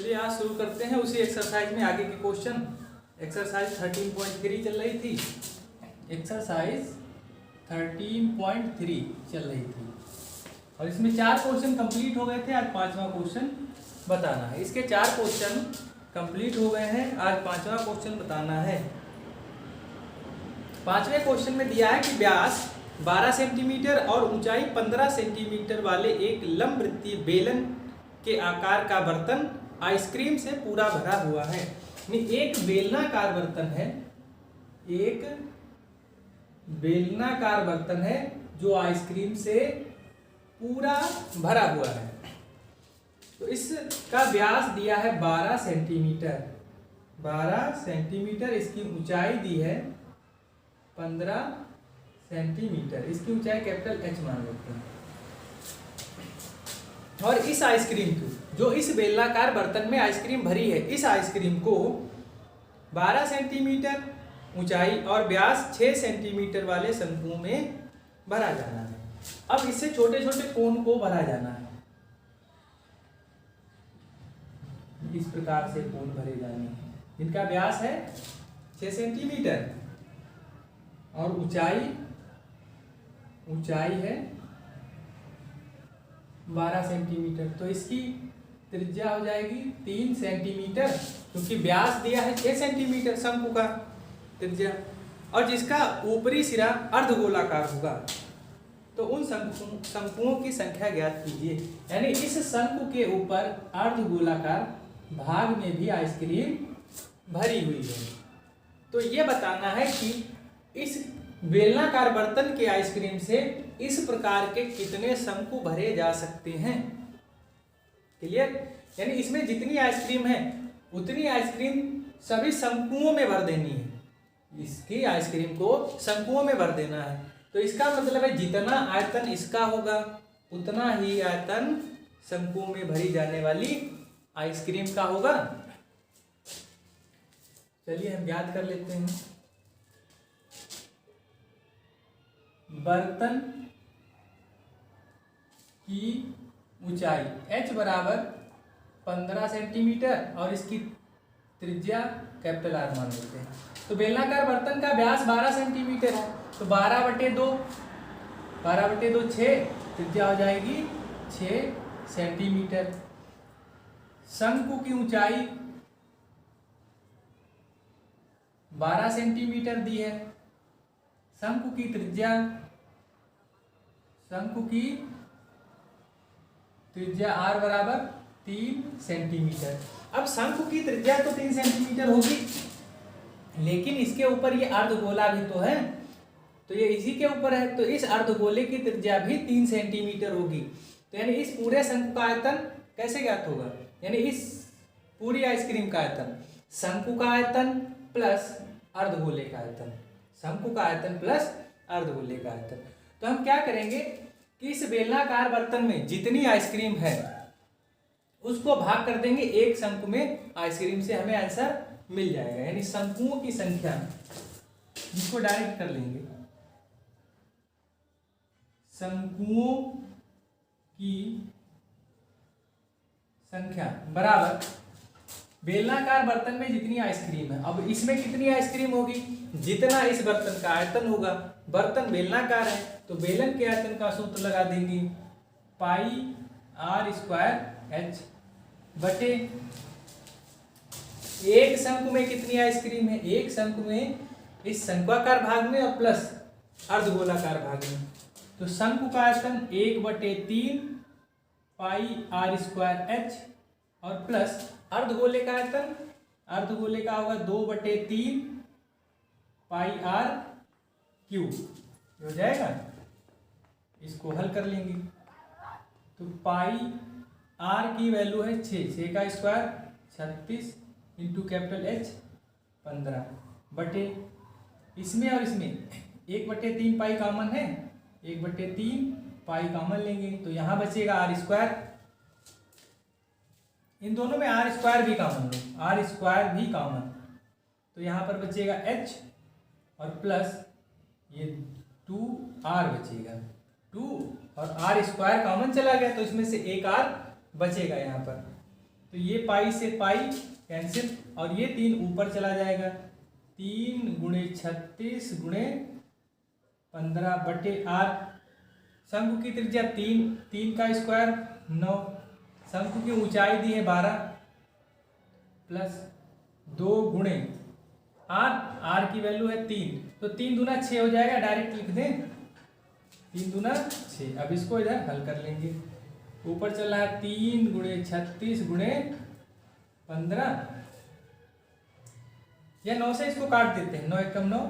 चलिए आज शुरू करते हैं उसी एक्सरसाइज में आगे के क्वेश्चन। एक्सरसाइज 13.3 चल रही थी। एक्सरसाइज 13.3 चल रही थी और इसमें 4 क्वेश्चन कंप्लीट हो गए थे। आज 5वां क्वेश्चन बताना है। इसके 4 क्वेश्चन कंप्लीट हो गए हैं, आज 5वां क्वेश्चन बताना है। 5वें क्वेश्चन में दिया है कि व्यास 12 सेंटीमीटर और ऊंचाई 15 सेंटीमीटर वाले एक लंबवृत्तीय बेलन के आकार का बर्तन आइसक्रीम से पूरा भरा हुआ है। एक बेलनाकार बर्तन है, एक बेलनाकार बर्तन है जो आइसक्रीम से पूरा भरा हुआ है। तो इसका व्यास दिया है 12 सेंटीमीटर, 12 सेंटीमीटर। इसकी ऊंचाई दी है 15 सेंटीमीटर। इसकी ऊंचाई कैपिटल एच मान लेते हैं। और इस आइसक्रीम को, जो इस बेलनाकार बर्तन में आइसक्रीम भरी है, इस आइसक्रीम को 12 सेंटीमीटर ऊंचाई और व्यास 6 सेंटीमीटर वाले शंकुओं में भरा जाना है। अब इससे छोटे छोटे कोण को भरा जाना है। इस प्रकार से कोण भरे जाने हैं जिनका व्यास है 6 सेंटीमीटर और ऊंचाई है 12 सेंटीमीटर। तो इसकी त्रिज्या हो जाएगी 3 सेंटीमीटर, क्योंकि व्यास दिया है 6 सेंटीमीटर शंकु का त्रिज्या, और जिसका ऊपरी सिरा अर्धगोलाकार होगा। तो उन शंकुओं की संख्या ज्ञात कीजिए। यानी इस शंकु के ऊपर अर्धगोलाकार भाग में भी आइसक्रीम भरी हुई है। तो ये बताना है कि इस बेलनाकार बर्तन के आइसक्रीम से इस प्रकार के कितने शंकु भरे जा सकते हैं। क्लियर? यानी इसमें जितनी आइसक्रीम है उतनी आइसक्रीम सभी शंकुओं में भर देनी है। इसकी आइसक्रीम को शंकुओं में भर देना है। तो इसका मतलब है जितना आयतन इसका होगा उतना ही आयतन शंकुओं में भरी जाने वाली आइसक्रीम का होगा। चलिए हम याद कर लेते हैं। बर्तन की ऊंचाई h बराबर 15 सेंटीमीटर और इसकी त्रिज्या कैपिटल R मान लेते हैं। तो बेलनाकार बर्तन का व्यास 12 सेंटीमीटर है, तो 12/2 6, त्रिज्या हो जाएगी 6 सेंटीमीटर। शंकु की ऊंचाई 12 सेंटीमीटर दी है। शंकु की त्रिज्या R बराबर 3 सेंटीमीटर। अब शंकु की त्रिज्या तो 3 सेंटीमीटर होगी, लेकिन इसके ऊपर ये अर्धगोला भी तो है, तो ये इसी के ऊपर है, तो इस अर्धगोले की त्रिज्या भी 3 सेंटीमीटर होगी। तो यानी इस पूरे शंकु का आयतन कैसे ज्ञात होगा? यानी इस पूरी आइसक्रीम का आयतन शंकु का आयतन प्लस अर्धगोले का आयतन, शंकु का आयतन प्लस अर्धगोले का आयतन। तो हम क्या करेंगे कि इस बेलनाकार बर्तन में जितनी आइसक्रीम है उसको भाग कर देंगे एक शंकु में आइसक्रीम से, हमें आंसर मिल जाएगा। यानी शंकुओं की संख्या, जिसको डायरेक्ट कर लेंगे, शंकुओं की संख्या बराबर बेलनाकार बर्तन में जितनी आइसक्रीम है। अब इसमें कितनी आइसक्रीम होगी? जितना इस बर्तन का आयतन होगा। बर्तन बेलनाकार है तो बेलन के आयतन का सूत्र लगा देंगे, πr² बटे एक शंकु में कितनी आइसक्रीम है? एक शंकु में इस शंक्वाकार भाग में और प्लस अर्धगोलाकार भाग में। तो शंकु का आयतन 1/3 πr² और प्लस अर्धगोले का आयतन, अर्धगोले का होगा 2/3 πr³ हो जाएगा। इसको हल कर लेंगे तो πr की वैल्यू है 6 का स्क्वायर 36 इंटू कैपिटल H 15 बटे इसमें और इसमें 1/3 पाई कॉमन है, 1/3 पाई कॉमन लेंगे तो यहाँ बचेगा r²। इन दोनों में r² भी कॉमन लो, r² भी कॉमन, तो यहाँ पर बचेगा h और प्लस ये 2r बचेगा, 2 और r² कॉमन चला गया तो इसमें से एक r बचेगा यहाँ पर। तो ये पाई से पाई कैंसिल और ये 3 ऊपर चला जाएगा। 3 गुणे 36 गुणे 15/8। शंकु की त्रिज्या 3, 3 का स्क्वायर 9। शंकु की ऊंचाई दी है 12 प्लस 2 गुणे आर की वैल्यू है 3, तो 3 दूना 6 हो जाएगा, डायरेक्ट लिख दें 3 दूना 6। अब इसको इधर हल कर लेंगे। ऊपर चल रहा है 3 गुणे 36 गुणे 15, या 9 से इसको काट देते हैं। 9 एकम 9,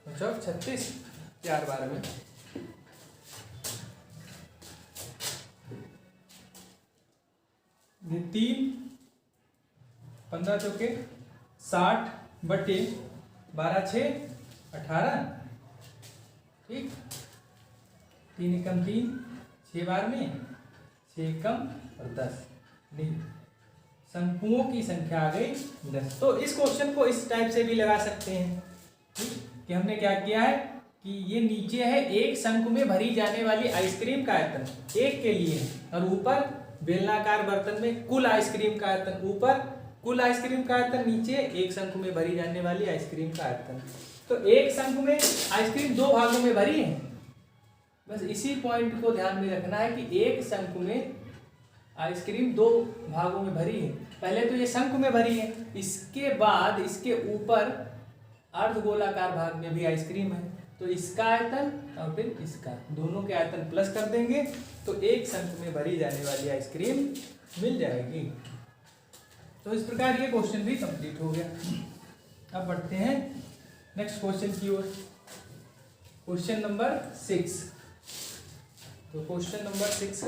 9 36, 4 बार में 3, 15 चौके 60 बटे 12 6 18, ठीक। 3 एकम 3, 6 बार में 6 एकम और 10, शंकुओं की संख्या आ गई 10। तो इस क्वेश्चन को इस टाइप से भी लगा सकते हैं, ठीक, कि हमने क्या किया है कि ये नीचे है एक शंकु में भरी जाने वाली आइसक्रीम का आयतन एक के लिए, और ऊपर बेलनाकार बर्तन में कुल आइसक्रीम का आयतन, ऊपर कुल आइसक्रीम का आयतन, नीचे एक शंकु में भरी जाने वाली आइसक्रीम का आयतन। तो एक शंकु में आइसक्रीम 2 भागों में भरी है। बस इसी पॉइंट को ध्यान में रखना है कि एक शंकु में आइसक्रीम 2 भागों में भरी है। पहले तो ये शंकु में भरी है, इसके बाद इसके ऊपर अर्धगोलाकार भाग में भी आइसक्रीम है, तो इसका आयतन और फिर इसका, दोनों के आयतन प्लस कर देंगे तो एक शंकु में भरी जाने वाली आइसक्रीम मिल जाएगी। तो इस प्रकार ये क्वेश्चन भी कंप्लीट हो गया। अब बढ़ते हैं नेक्स्ट क्वेश्चन की ओर। Question number 6। तो क्वेश्चन नंबर 6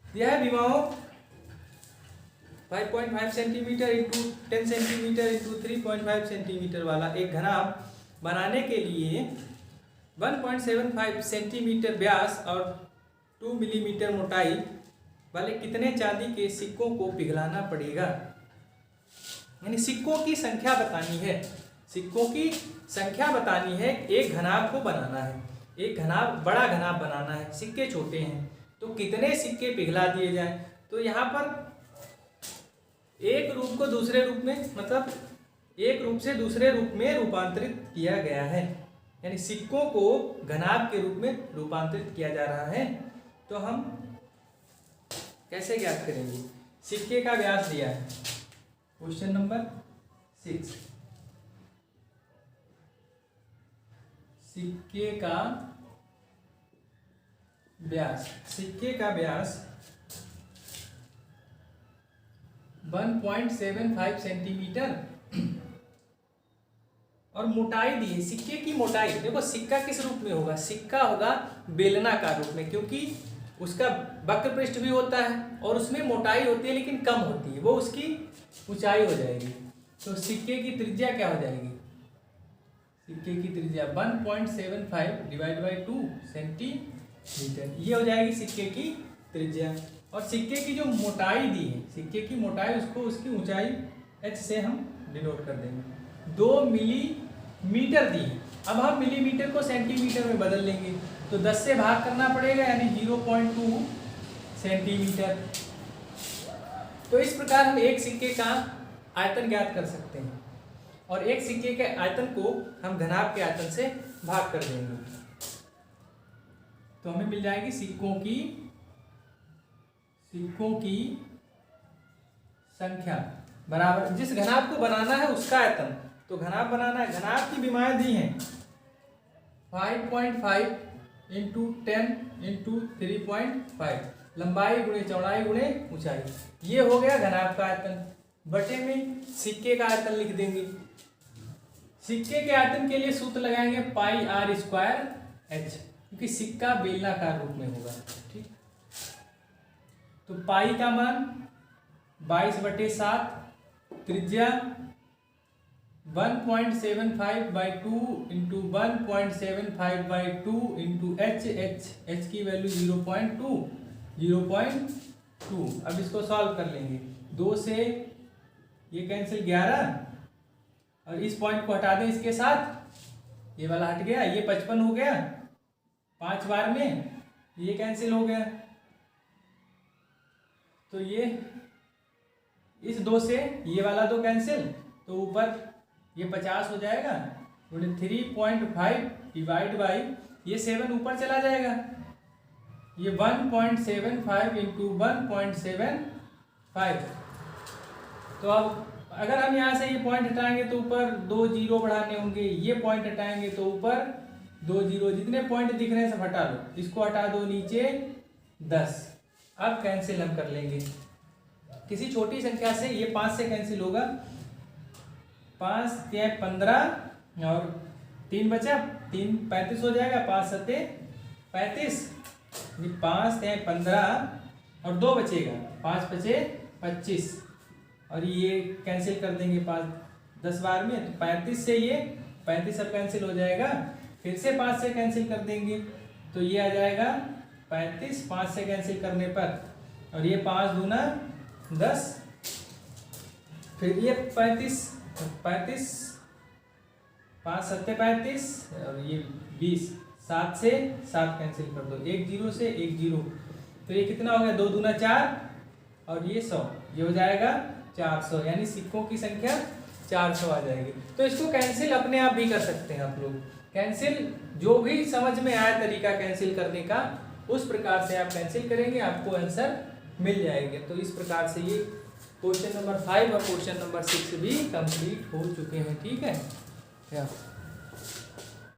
यह है विमाओं 5.5 centimetre into 10 centimetre into 3.5 centimetre वाला एक घनाभ बनाने के लिए 1.75 सेंटीमीटर व्यास और 2 मिलीमीटर मोटाई वाले कितने चांदी के सिक्कों को पिघलाना पड़ेगा। यानी सिक्कों की संख्या बतानी है, सिक्कों की संख्या बतानी है, एक घनाभ को बनाना है, एक घनाभ बड़ा घनाभ बनाना है, सिक्के छोटे हैं, तो कितने सिक्के पिघला दिए जाएं। तो यहाँ पर एक रूप को दूसरे रूप में, मतलब एक रूप से दूसरे रूप में रूपांतरित किया गया है, यानी सिक्कों को घनाभ के रूप में रूपांतरित किया जा रहा है। तो हम कैसे ज्ञात करेंगे। सिक्के का व्यास दिया है, क्वेश्चन नंबर 6, सिक्के का व्यास, सिक्के का व्यास 1.75 सेंटीमीटर और मोटाई दी है। सिक्के की मोटाई देखो, सिक्का किस रूप में होगा, सिक्का होगा बेलनाकार रूप में, क्योंकि उसका वक्र पृष्ठ भी होता है और उसमें मोटाई होती है लेकिन कम होती है, वो उसकी ऊंचाई हो जाएगी। तो सिक्के की त्रिज्या क्या हो जाएगी, सिक्के की त्रिज्या 1.75 डिवाइड बाई 2 सेंटीमीटर, ये हो जाएगी सिक्के की त्रिज्या। और सिक्के की जो मोटाई दी है, सिक्के की मोटाई, उसको उसकी ऊंचाई h से हम डिनोट कर देंगे। 2 मिलीमीटर दी है, अब हम मिलीमीटर को सेंटीमीटर में बदल लेंगे, तो 10 से भाग करना पड़ेगा, यानी 0.2 सेंटीमीटर। तो इस प्रकार हम एक सिक्के का आयतन ज्ञात कर सकते हैं, और एक सिक्के के आयतन को हम घनाभ के आयतन से भाग कर देंगे, तो हमें मिल जाएगी सिक्कों की संख्या बराबर जिस घनाभ को बनाना है उसका आयतन। तो घनाभ बनाना है, घनाभ की विमाएं दी हैं 5.5 इंटू 10 इंटू 3.5, लंबाई गुणे चौड़ाई गुणे ऊंचाई, ये हो गया घनाभ का आयतन। बटे में सिक्के का आयतन लिख देंगे। सिक्के के आयतन के लिए सूत्र लगाएंगे पाई आर स्क्वायर एच, क्योंकि सिक्का बेलनाकार रूप में होगा, ठीक। तो पाई का मान 22/7, त्रिज्या 1.75 बाई 2 इंटू 1.75/2 इंटू एच की वैल्यू 0.2। अब इसको सॉल्व कर लेंगे, 2 से ये कैंसिल 11, और इस पॉइंट को हटा दें इसके साथ, ये वाला हट गया, ये 55 हो गया, 5 बार में ये कैंसिल हो गया, तो ये इस 2 से ये वाला 2 कैंसिल, तो ऊपर ये 50 हो जाएगा, 3.5 डिवाइड बाई ये 7 ऊपर चला जाएगा, ये 1.75 इंटू 1.75। तो अब अगर हम यहाँ से ये पॉइंट हटाएंगे तो ऊपर 2 जीरो बढ़ाने होंगे, ये पॉइंट हटाएंगे तो ऊपर 2 जीरो, जितने पॉइंट दिख रहे हैं सब हटा लो, इसको हटा दो नीचे 10। अब कैंसिल हम कर लेंगे किसी छोटी संख्या से, ये 5 से कैंसिल होगा, 5 या 15 और 3 बचा, 3 35 हो जाएगा, 5 सत्ते 35, 5 या 15 और 2 बचेगा, 5 बचे 25 और ये कैंसिल कर देंगे 5 10 बार में, तो 35 से ये 35 अब कैंसिल हो जाएगा, फिर से 5 से कैंसिल कर देंगे तो ये आ जाएगा 35, 5 से कैंसिल करने पर, और ये 5 दूना 10, फिर ये 35, 5 सत्ते 35 और ये 20, 7 से 7 कैंसिल कर दो, 1 जीरो से 1 जीरो, तो ये कितना हो गया, 2 दूना 4 और ये 100, ये हो जाएगा 400, यानी सिक्कों की संख्या 400 आ जाएगी। तो इसको कैंसिल अपने आप भी कर सकते हैं आप लोग, कैंसिल जो भी समझ में आया तरीका कैंसिल करने का, उस प्रकार से आप कैंसिल करेंगे, आपको आंसर मिल जाएंगे। तो इस प्रकार से ये क्वेश्चन नंबर 5 और क्वेश्चन नंबर 6 भी कंप्लीट हो चुके हैं। ठीक है।